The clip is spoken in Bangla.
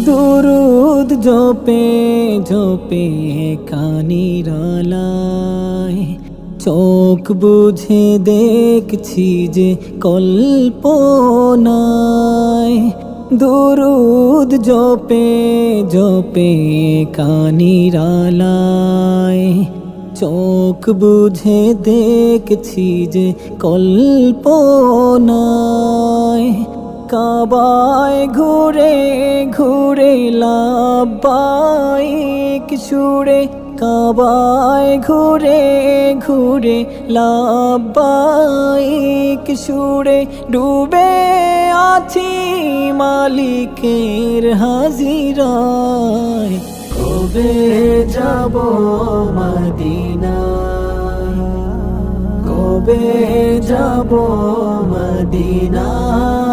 দুরুদ জপে জপে কানিরালায় চোখ বুঝে দেখছি যে কল্পনায়। দুরুদ জপে জপে কানিরালায় চোখ বুঝে দেখছি যে কল্পনায়। কাবায় ঘুরে ঘুরে লাব্বাইক সুরে, কাবায় ঘুরে ঘুরে লাব্বাইক সুরে ডুবে আছি মালিকের হাজিরায়। কবে যাব মদিনায়, কবে যাব মদিনায়।